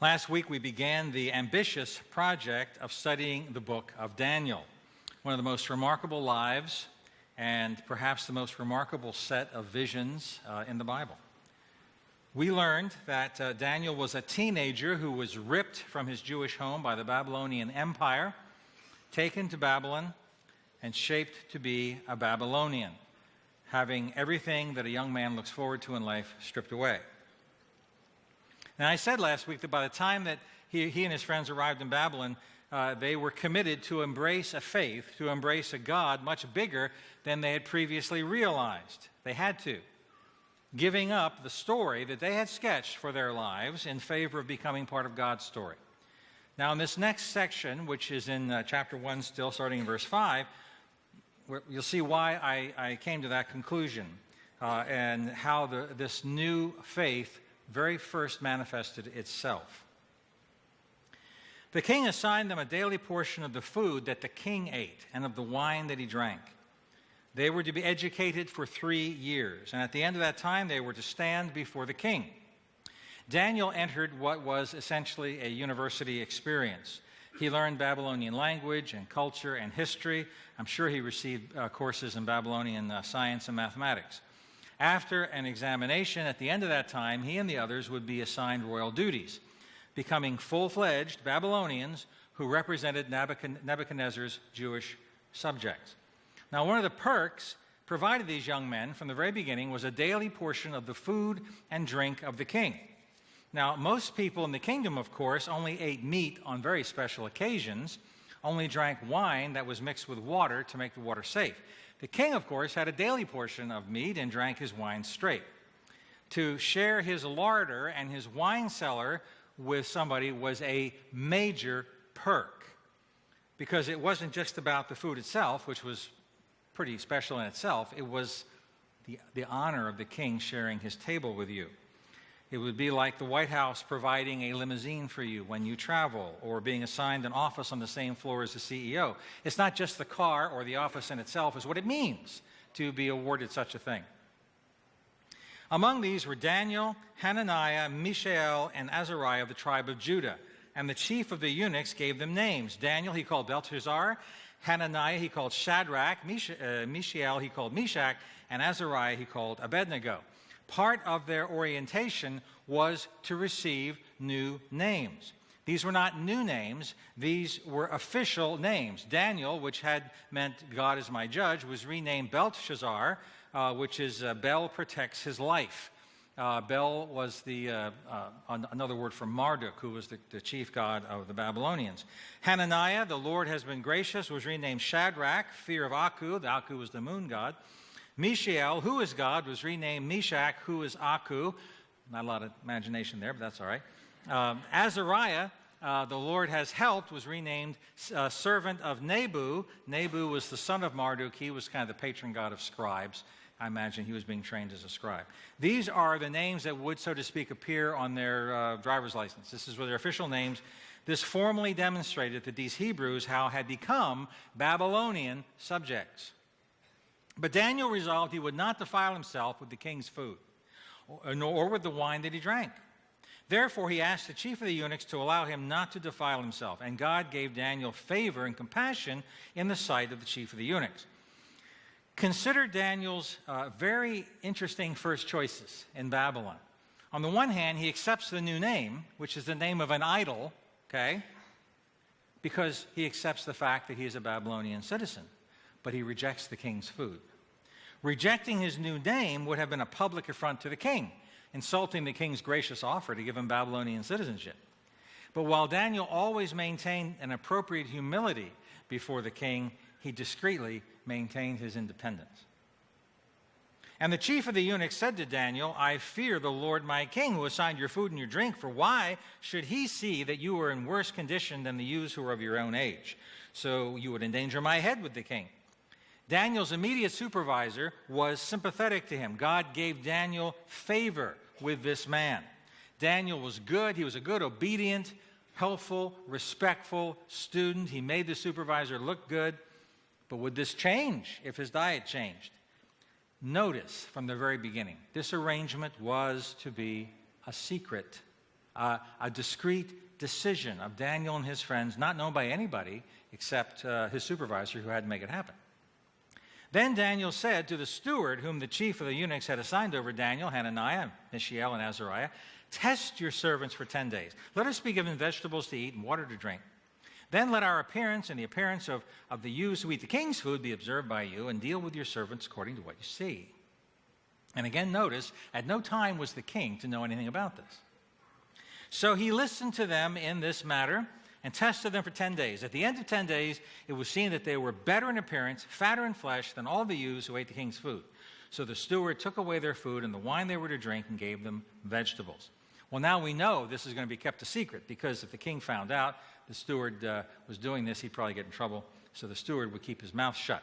Last week we began the ambitious project of studying the book of Daniel, one of the most remarkable lives and perhaps the most remarkable set of visions in the Bible. We learned that Daniel was a teenager who was ripped from his Jewish home by the Babylonian Empire, taken to Babylon, and shaped to be a Babylonian, having everything that a young man looks forward to in life stripped away. And I said last week that by the time that he and his friends arrived in Babylon, they were committed to embrace a faith, to embrace a God much bigger than they had previously realized. They had to, giving up the story that they had sketched for their lives in favor of becoming part of God's story. Now, in this next section, which is in chapter 1 still, starting in verse 5, you'll see why I came to that conclusion and how this new faith very first manifested itself. The king assigned them a daily portion of the food that the king ate and of the wine that he drank. They were to be educated for 3 years, and at the end of that time they were to stand before the king. Daniel entered what was essentially a university experience. He learned Babylonian language and culture and history. I'm sure he received courses in Babylonian science and mathematics. After an examination, at the end of that time, he and the others would be assigned royal duties, becoming full-fledged Babylonians who represented Nebuchadnezzar's Jewish subjects. Now, one of the perks provided these young men from the very beginning was a daily portion of the food and drink of the king. Now, most people in the kingdom, of course, only ate meat on very special occasions, only drank wine that was mixed with water to make the water safe. The king, of course, had a daily portion of meat and drank his wine straight. To share his larder and his wine cellar with somebody was a major perk, because it wasn't just about the food itself, which was pretty special in itself. It was the honor of the king sharing his table with you. It would be like the White House providing a limousine for you when you travel, or being assigned an office on the same floor as the CEO. It's not just the car or the office in itself, it's what it means to be awarded such a thing. Among these were Daniel, Hananiah, Mishael, and Azariah of the tribe of Judah. And the chief of the eunuchs gave them names. Daniel he called Belteshazzar, Hananiah he called Shadrach, Mishael he called Meshach, and Azariah he called Abednego. Part of their orientation was to receive new names. These were not new names, these were official names. Daniel, which had meant God is my judge, was renamed Belteshazzar, which is Bel protects his life. Bel was another word for Marduk, who was the chief god of the Babylonians. Hananiah, the Lord has been gracious, was renamed Shadrach, fear of Aku. The Aku was the moon god. Mishael, who is God, was renamed Meshach, who is Aku. Not a lot of imagination there, but that's all right. Azariah, the Lord has helped, was renamed servant of Nebu. Nebu was the son of Marduk. He was kind of the patron god of scribes. I imagine he was being trained as a scribe. These are the names that would, so to speak, appear on their driver's license. This is their official names. This formally demonstrated that these Hebrews had become Babylonian subjects. But Daniel resolved he would not defile himself with the king's food, nor with the wine that he drank. Therefore, he asked the chief of the eunuchs to allow him not to defile himself. And God gave Daniel favor and compassion in the sight of the chief of the eunuchs. Consider Daniel's very interesting first choices in Babylon. On the one hand, he accepts the new name, which is the name of an idol, okay, because he accepts the fact that he is a Babylonian citizen. But he rejects the king's food. Rejecting his new name would have been a public affront to the king, insulting the king's gracious offer to give him Babylonian citizenship. But while Daniel always maintained an appropriate humility before the king, he discreetly maintained his independence. And the chief of the eunuchs said to Daniel, I fear the Lord my king, who assigned your food and your drink, for why should he see that you are in worse condition than the youths who are of your own age? So you would endanger my head with the king. Daniel's immediate supervisor was sympathetic to him. God gave Daniel favor with this man. Daniel was good. He was a good, obedient, helpful, respectful student. He made the supervisor look good. But would this change if his diet changed? Notice from the very beginning, this arrangement was to be a secret. a discreet decision of Daniel and his friends, not known by anybody except his supervisor who had to make it happen. Then Daniel said to the steward whom the chief of the eunuchs had assigned over Daniel, Hananiah, Mishael, and Azariah, "Test your servants for 10 days. Let us be given vegetables to eat and water to drink. Then let our appearance and the appearance of the youths who eat the king's food be observed by you, and deal with your servants according to what you see." And again, notice, at no time was the king to know anything about this. So he listened to them in this matter and tested them for 10 days. At the end of 10 days, it was seen that they were better in appearance, fatter in flesh than all the youths who ate the king's food. So the steward took away their food and the wine they were to drink and gave them vegetables. Well, now we know this is going to be kept a secret, because if the king found out the steward was doing this, he'd probably get in trouble. So the steward would keep his mouth shut.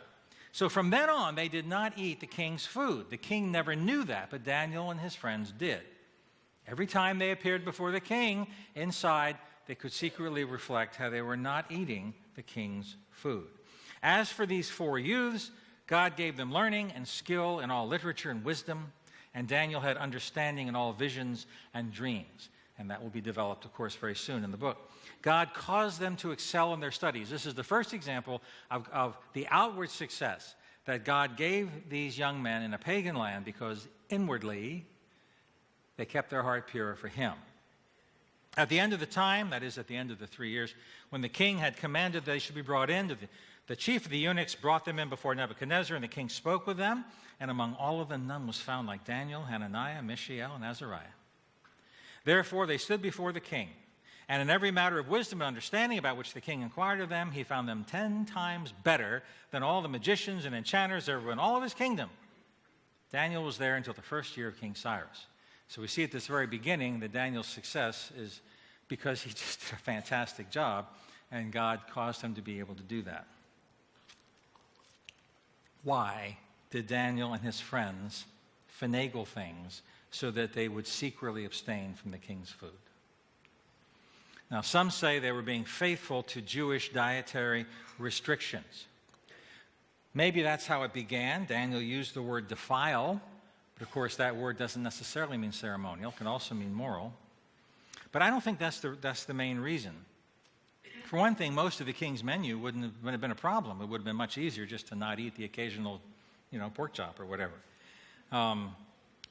So from then on, they did not eat the king's food. The king never knew that, but Daniel and his friends did. Every time they appeared before the king, inside, they could secretly reflect how they were not eating the king's food. As for these 4 youths, God gave them learning and skill in all literature and wisdom, and Daniel had understanding in all visions and dreams. And that will be developed, of course, very soon in the book. God caused them to excel in their studies. This is the first example of the outward success that God gave these young men in a pagan land, because inwardly they kept their heart pure for him. At the end of the time, that is, at the end of the 3 years, when the king had commanded they should be brought in, the chief of the eunuchs brought them in before Nebuchadnezzar, and the king spoke with them, and among all of them none was found like Daniel, Hananiah, Mishael, and Azariah. Therefore they stood before the king, and in every matter of wisdom and understanding about which the king inquired of them, he found them 10 times better than all the magicians and enchanters there were in all of his kingdom. Daniel was there until the first year of King Cyrus. So we see at this very beginning that Daniel's success is because he just did a fantastic job, and God caused him to be able to do that. Why did Daniel and his friends finagle things so that they would secretly abstain from the king's food? Now, some say they were being faithful to Jewish dietary restrictions. Maybe that's how it began. Daniel used the word defile, but of course that word doesn't necessarily mean ceremonial. It can also mean moral. But I don't think that's the main reason. For one thing, most of the king's menu wouldn't have been a problem. It would have been much easier just to not eat the occasional, pork chop or whatever.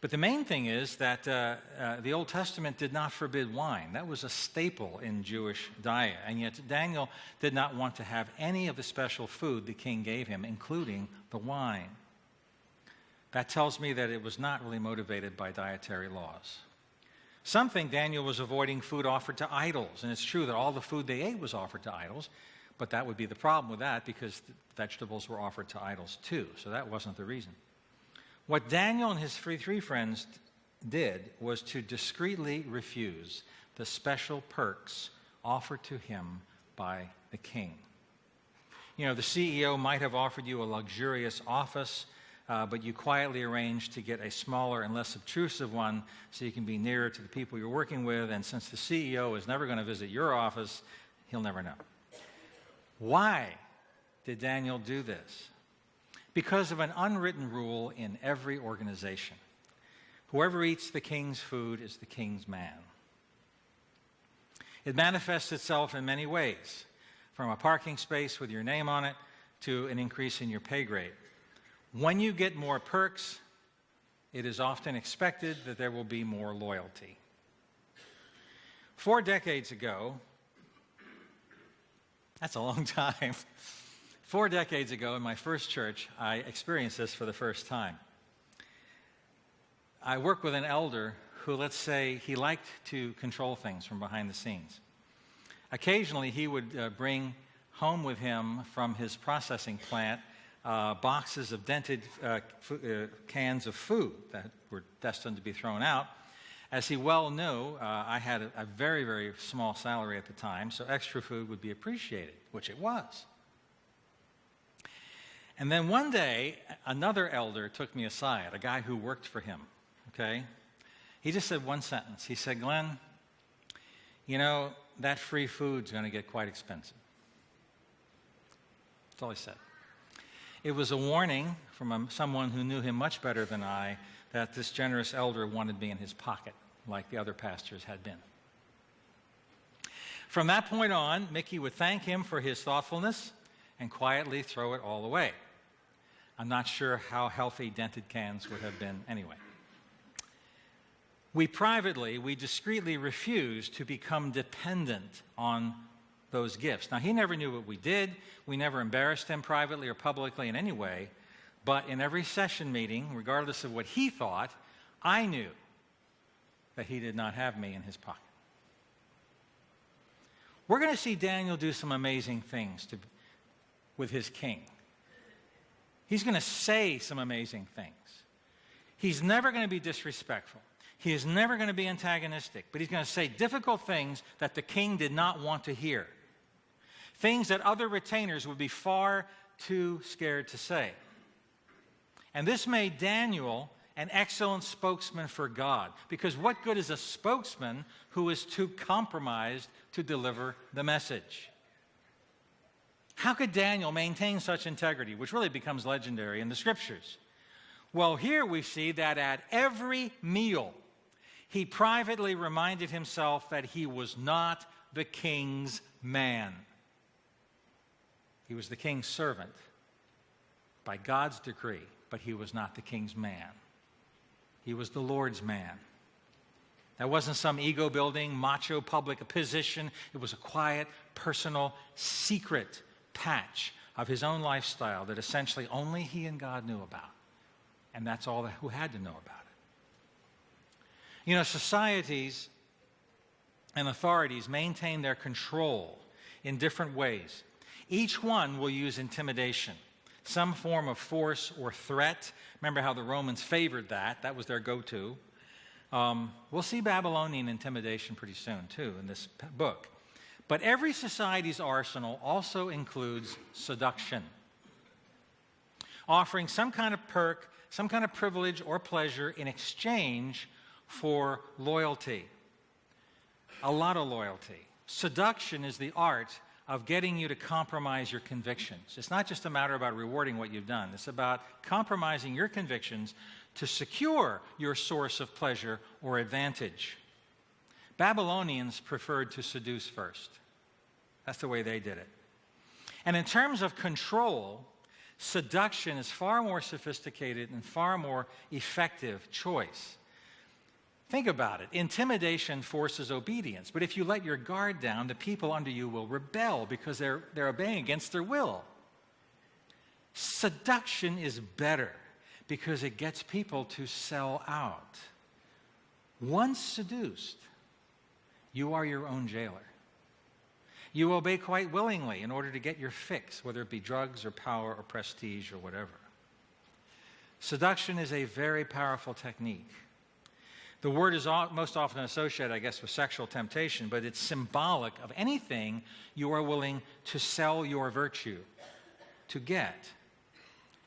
But the main thing is that the Old Testament did not forbid wine. That was a staple in Jewish diet. And yet Daniel did not want to have any of the special food the king gave him, including the wine. That tells me that it was not really motivated by dietary laws. Some think Daniel was avoiding food offered to idols. And it's true that all the food they ate was offered to idols. But that would be the problem with that, because the vegetables were offered to idols too. So that wasn't the reason. What Daniel and his three friends did was to discreetly refuse the special perks offered to him by the king. The CEO might have offered you a luxurious office, but you quietly arranged to get a smaller and less obtrusive one so you can be nearer to the people you're working with. And since the CEO is never going to visit your office, he'll never know. Why did Daniel do this? Because of an unwritten rule in every organization. Whoever eats the king's food is the king's man. It manifests itself in many ways, from a parking space with your name on it to an increase in your pay grade. When you get more perks, it is often expected that there will be more loyalty. 4 decades ago, that's a long time. 4 decades ago, in my first church, I experienced this for the first time. I worked with an elder who, let's say, he liked to control things from behind the scenes. Occasionally, he would bring home with him from his processing plant boxes of dented cans of food that were destined to be thrown out. As he well knew, I had a very, very small salary at the time, so extra food would be appreciated, which it was. And then one day, another elder took me aside, a guy who worked for him, okay? He just said one sentence. He said, "Glenn, that free food's going to get quite expensive." That's all he said. It was a warning from someone who knew him much better than I that this generous elder wanted me in his pocket, like the other pastors had been. From that point on, Mickey would thank him for his thoughtfulness and quietly throw it all away. I'm not sure how healthy dented cans would have been anyway. We discreetly refused to become dependent on those gifts. Now, he never knew what we did. We never embarrassed him privately or publicly in any way. But in every session meeting, regardless of what he thought, I knew that he did not have me in his pocket. We're going to see Daniel do some amazing things with his king. He's going to say some amazing things. He's never going to be disrespectful. He is never going to be antagonistic, but he's going to say difficult things that the king did not want to hear. Things that other retainers would be far too scared to say. And this made Daniel an excellent spokesman for God, because what good is a spokesman who is too compromised to deliver the message? How could Daniel maintain such integrity, which really becomes legendary in the scriptures? Well, here we see that at every meal, he privately reminded himself that he was not the king's man. He was the king's servant by God's decree, but he was not the king's man. He was the Lord's man. That wasn't some ego-building, macho public position. It was a quiet, personal, secret patch of his own lifestyle that essentially only he and God knew about. And that's all who had to know about it. You know, societies and authorities maintain their control in different ways. Each one will use intimidation, some form of force or threat. Remember how the Romans favored that. That was their go-to. We'll see Babylonian intimidation pretty soon, too, in this book. But every society's arsenal also includes seduction, offering some kind of perk, some kind of privilege or pleasure in exchange for loyalty. A lot of loyalty. Seduction is the art of getting you to compromise your convictions. It's not just a matter about rewarding what you've done. It's about compromising your convictions to secure your source of pleasure or advantage. Babylonians preferred to seduce first. That's the way they did it. And in terms of control, seduction is far more sophisticated and far more effective choice. Think about it. Intimidation forces obedience. But if you let your guard down, the people under you will rebel because they're obeying against their will. Seduction is better because it gets people to sell out. Once seduced, you are your own jailer. You obey quite willingly in order to get your fix, whether it be drugs or power or prestige or whatever. Seduction is a very powerful technique. The word is most often associated, I guess, with sexual temptation, but it's symbolic of anything you are willing to sell your virtue to get.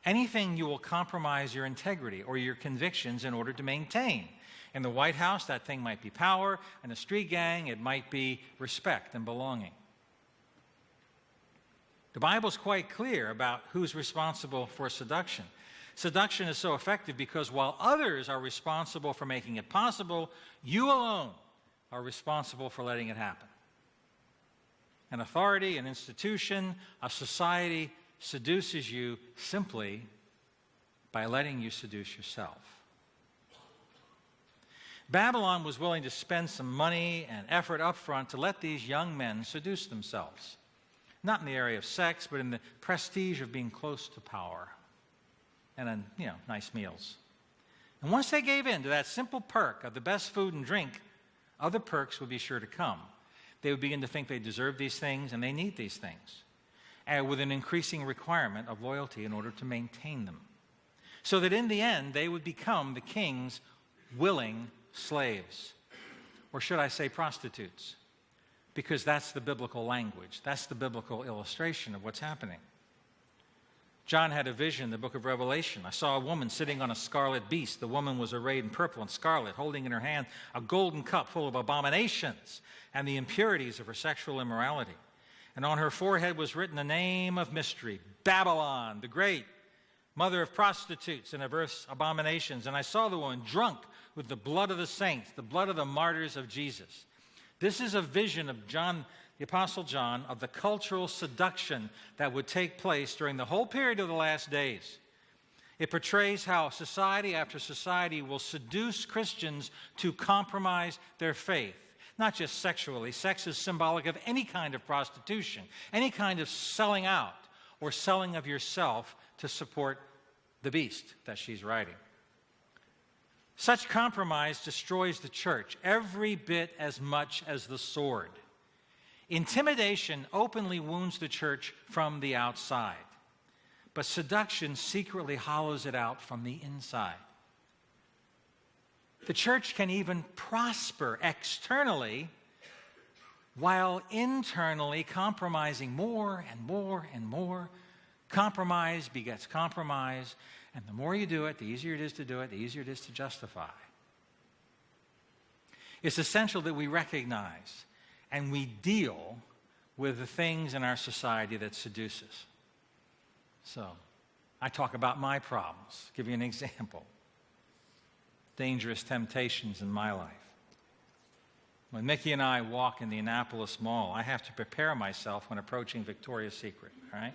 Anything you will compromise your integrity or your convictions in order to maintain. In the White House, that thing might be power. In a street gang, it might be respect and belonging. The Bible's quite clear about who's responsible for seduction. Seduction is so effective because while others are responsible for making it possible, you alone are responsible for letting it happen. An authority, an institution, a society seduces you simply by letting you seduce yourself. Babylon was willing to spend some money and effort up front to let these young men seduce themselves. Not in the area of sex, but in the prestige of being close to power. And then, nice meals. And once they gave in to that simple perk of the best food and drink, other perks would be sure to come. They would begin to think they deserve these things and they need these things, and with an increasing requirement of loyalty in order to maintain them. So that in the end, they would become the king's willing slaves. Or should I say prostitutes? Because that's the biblical language. That's the biblical illustration of what's happening. John had a vision in the book of Revelation. I saw a woman sitting on a scarlet beast. The woman was arrayed in purple and scarlet, holding in her hand a golden cup full of abominations and the impurities of her sexual immorality. And on her forehead was written the name of mystery, Babylon, the Great, mother of prostitutes and of earth's abominations. And I saw the woman drunk with the blood of the saints, the blood of the martyrs of Jesus. This is a vision of John the Apostle John, of the cultural seduction that would take place during the whole period of the last days. It portrays how society after society will seduce Christians to compromise their faith. Not just sexually. Sex is symbolic of any kind of prostitution, any kind of selling out or selling of yourself to support the beast that she's riding. Such compromise destroys the church every bit as much as the sword. Intimidation openly wounds the church from the outside, but seduction secretly hollows it out from the inside. The church can even prosper externally while internally compromising more and more and more. Compromise begets compromise, and the more you do it, the easier it is to do it, the easier it is to justify. It's essential that we recognize and we deal with the things in our society that seduce us. So, I talk about my problems. Give you an example. Dangerous temptations in my life. When Mickey and I walk in the Annapolis Mall, I have to prepare myself when approaching Victoria's Secret, all right?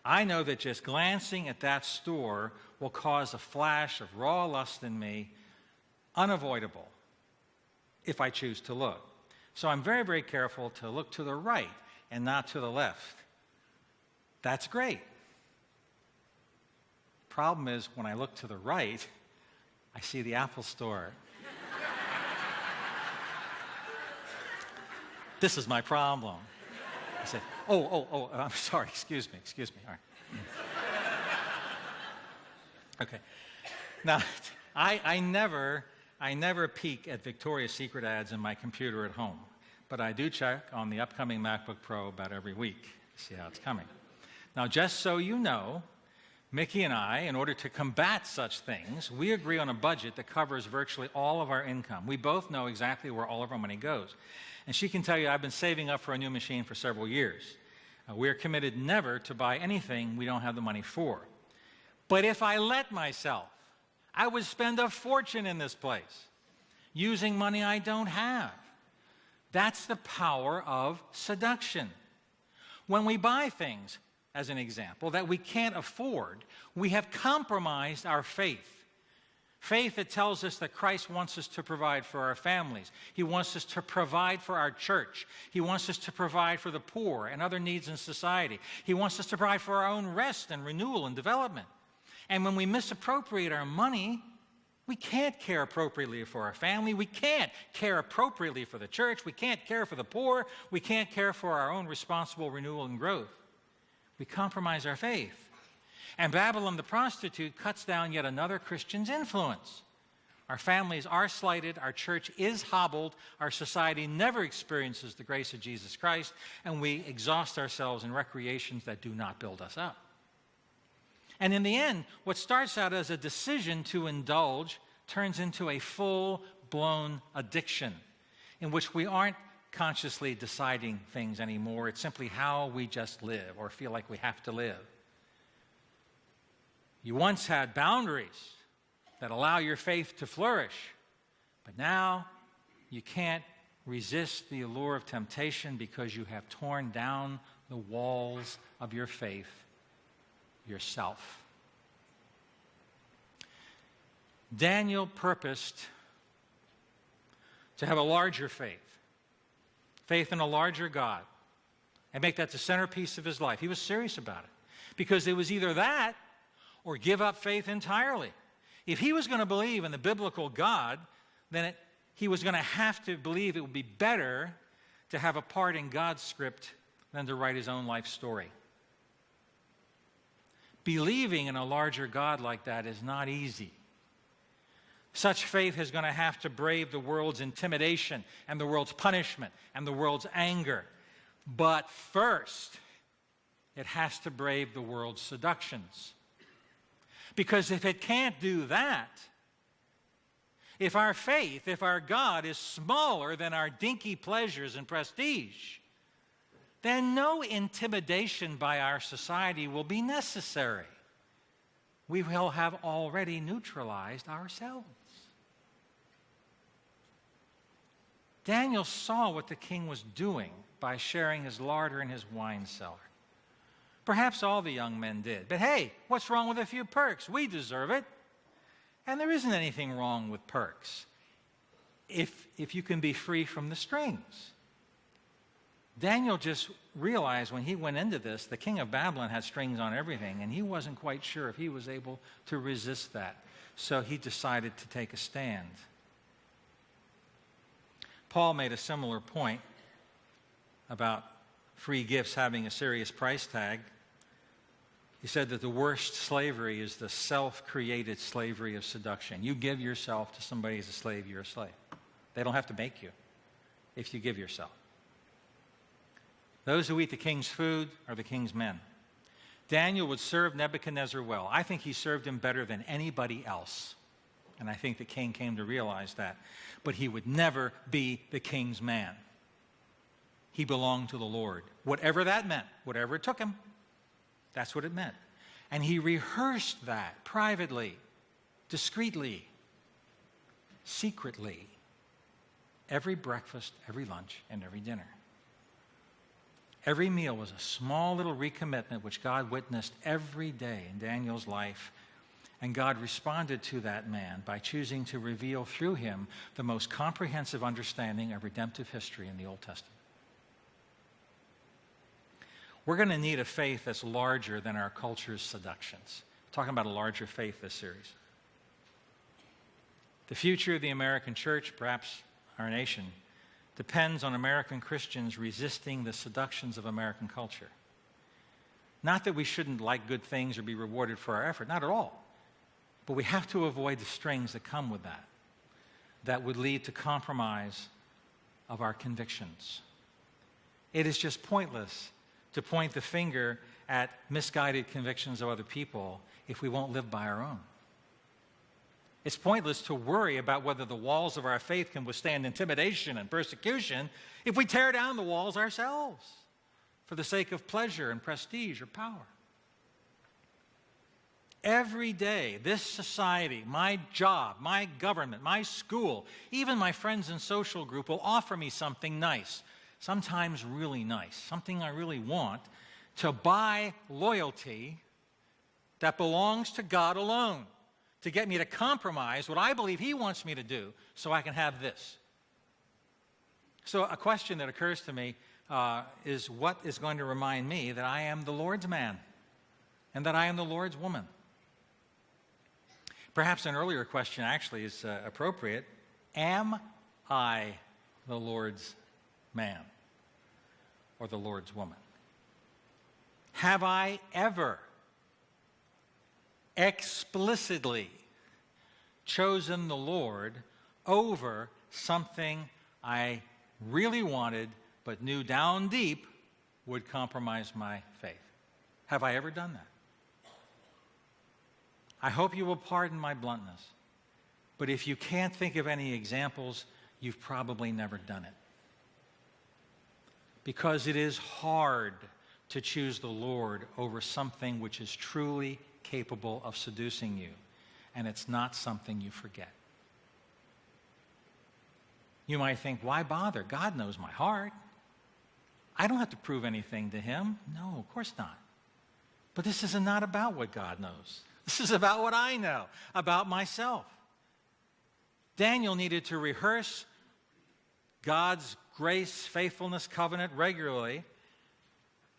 I know that just glancing at that store will cause a flash of raw lust in me, unavoidable, if I choose to look. So I'm very, very careful to look to the right and not to the left. That's great. Problem is, when I look to the right, I see the Apple Store. This is my problem. I said, I'm sorry, excuse me, all right. Okay. Now, I never peek at Victoria's Secret ads in my computer at home, but I do check on the upcoming MacBook Pro about every week to see how it's coming. Now, just so you know, Mickey and I, in order to combat such things, we agree on a budget that covers virtually all of our income. We both know exactly where all of our money goes. And she can tell you I've been saving up for a new machine for several years. We are committed never to buy anything we don't have the money for. But if I let myself, I would spend a fortune in this place using money I don't have. That's the power of seduction. When we buy things, as an example, that we can't afford, we have compromised our faith. Faith that tells us that Christ wants us to provide for our families. He wants us to provide for our church. He wants us to provide for the poor and other needs in society. He wants us to provide for our own rest and renewal and development. And when we misappropriate our money, we can't care appropriately for our family. We can't care appropriately for the church. We can't care for the poor. We can't care for our own responsible renewal and growth. We compromise our faith. And Babylon the prostitute cuts down yet another Christian's influence. Our families are slighted, our church is hobbled, our society never experiences the grace of Jesus Christ, and we exhaust ourselves in recreations that do not build us up. And in the end, what starts out as a decision to indulge turns into a full-blown addiction in which we aren't consciously deciding things anymore. It's simply how we just live or feel like we have to live. You once had boundaries that allow your faith to flourish, but now you can't resist the allure of temptation because you have torn down the walls of your faith yourself. Daniel purposed to have a larger faith in a larger God, and make that the centerpiece of his life. He was serious about it because it was either that or give up faith entirely. If he was going to believe in the biblical God, then he was going to have to believe it would be better to have a part in God's script than to write his own life story. Believing in a larger God like that is not easy. Such faith is going to have to brave the world's intimidation and the world's punishment and the world's anger. But first, it has to brave the world's seductions. Because if it can't do that, if our faith, if our God is smaller than our dinky pleasures and prestige, then no intimidation by our society will be necessary. We will have already neutralized ourselves. Daniel saw what the king was doing by sharing his larder and his wine cellar. Perhaps all the young men did. But hey, what's wrong with a few perks? We deserve it. And there isn't anything wrong with perks if you can be free from the strings. Daniel just realized when he went into this, the king of Babylon had strings on everything, and he wasn't quite sure if he was able to resist that. So he decided to take a stand. Paul made a similar point about free gifts having a serious price tag. He said that the worst slavery is the self-created slavery of seduction. You give yourself to somebody as a slave, you're a slave. They don't have to make you if you give yourself. Those who eat the king's food are the king's men. Daniel would serve Nebuchadnezzar well. I think he served him better than anybody else. And I think the king came to realize that. But he would never be the king's man. He belonged to the Lord. Whatever that meant, whatever it took him, that's what it meant. And he rehearsed that privately, discreetly, secretly, every breakfast, every lunch, and every dinner. Every meal was a small little recommitment which God witnessed every day in Daniel's life. And God responded to that man by choosing to reveal through him the most comprehensive understanding of redemptive history in the Old Testament. We're going to need a faith that's larger than our culture's seductions. We're talking about a larger faith this series. The future of the American church, perhaps our nation, depends on American Christians resisting the seductions of American culture. Not that we shouldn't like good things or be rewarded for our effort, not at all. But we have to avoid the strings that come with that would lead to compromise of our convictions. It is just pointless to point the finger at misguided convictions of other people if we won't live by our own. It's pointless to worry about whether the walls of our faith can withstand intimidation and persecution if we tear down the walls ourselves for the sake of pleasure and prestige or power. Every day, this society, my job, my government, my school, even my friends and social group will offer me something nice, sometimes really nice, something I really want, to buy loyalty that belongs to God alone, to get me to compromise what I believe He wants me to do so I can have this. So a question that occurs to me is what is going to remind me that I am the Lord's man and that I am the Lord's woman? Perhaps an earlier question actually is appropriate. Am I the Lord's man or the Lord's woman? Have I ever explicitly chosen the Lord over something I really wanted but knew down deep would compromise my faith? Have I ever done that? I hope you will pardon my bluntness, but if you can't think of any examples, you've probably never done it. Because it is hard to choose the Lord over something which is truly capable of seducing you, and it's not something you forget. You might think, why bother? God knows my heart. I don't have to prove anything to Him. No, of course not. But this is not about what God knows. This is about what I know, about myself. Daniel needed to rehearse God's grace, faithfulness, covenant regularly.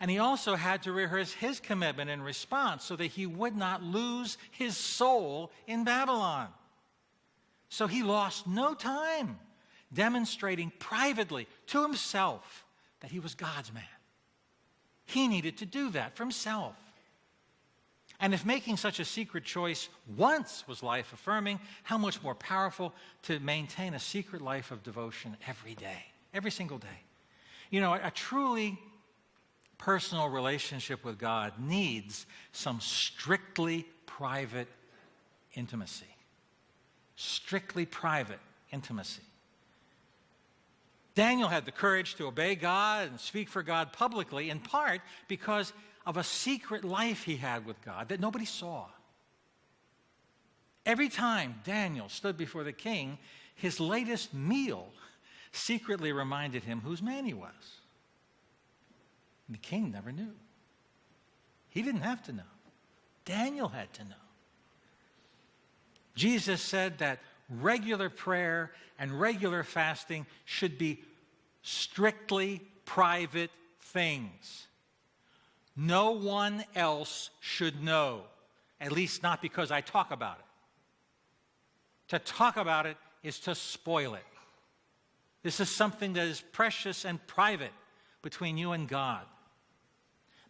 And he also had to rehearse his commitment in response so that he would not lose his soul in Babylon. So he lost no time demonstrating privately to himself that he was God's man. He needed to do that for himself. And if making such a secret choice once was life-affirming, how much more powerful to maintain a secret life of devotion every day, every single day. You know, a truly personal relationship with God needs some strictly private intimacy. Strictly private intimacy. Daniel had the courage to obey God and speak for God publicly, in part because of a secret life he had with God that nobody saw. Every time Daniel stood before the king, his latest meal secretly reminded him whose man he was. And the king never knew. He didn't have to know. Daniel had to know. Jesus said that regular prayer and regular fasting should be strictly private things. No one else should know, at least not because I talk about it. To talk about it is to spoil it. This is something that is precious and private between you and God.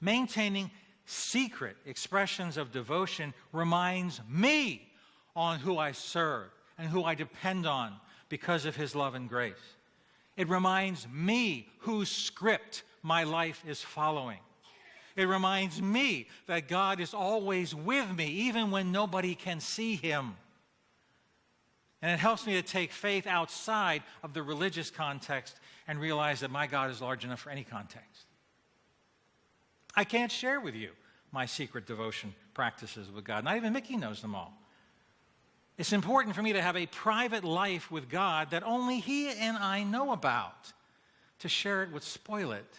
Maintaining secret expressions of devotion reminds me on who I serve and who I depend on because of his love and grace. It reminds me whose script my life is following. It reminds me that God is always with me, even when nobody can see him. And it helps me to take faith outside of the religious context and realize that my God is large enough for any context. I can't share with you my secret devotion practices with God. Not even Mickey knows them all. It's important for me to have a private life with God that only he and I know about. To share it would spoil it.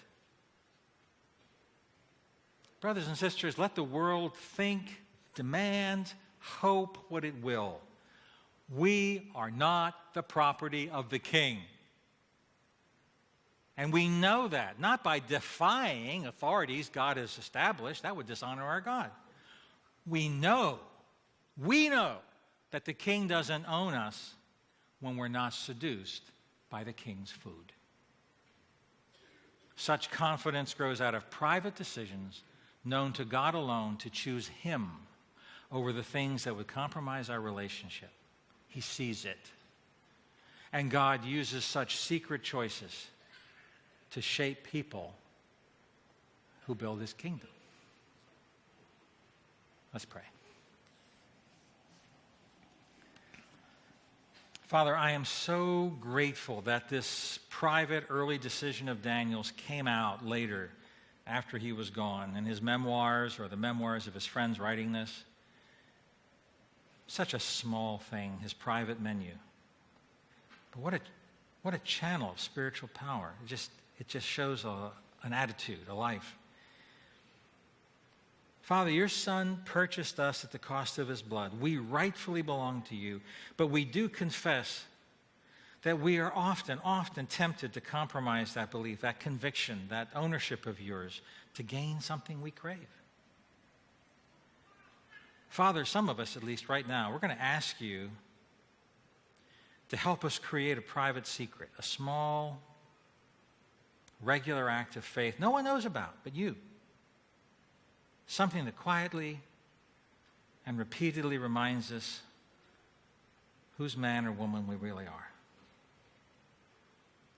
Brothers and sisters, let the world think, demand, hope what it will. We are not the property of the king. And we know that, not by defying authorities God has established. That would dishonor our God. We know that the king doesn't own us when we're not seduced by the king's food. Such confidence grows out of private decisions known to God alone to choose him over the things that would compromise our relationship. He sees it. And God uses such secret choices to shape people who build his kingdom. Let's pray. Father, I am so grateful that this private early decision of Daniel's came out later after he was gone in his memoirs or the memoirs of his friends writing this. Such a small thing, his private menu. But what a channel of spiritual power. It just shows an attitude, a life. Father, your Son purchased us at the cost of his blood. We rightfully belong to you, but we do confess that we are often tempted to compromise that belief, that conviction, that ownership of yours to gain something we crave. Father, some of us, at least right now, we're going to ask you to help us create a private secret, a small, regular act of faith no one knows about but you. Something that quietly and repeatedly reminds us whose man or woman we really are.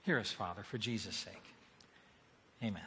Hear us, Father, for Jesus' sake. Amen.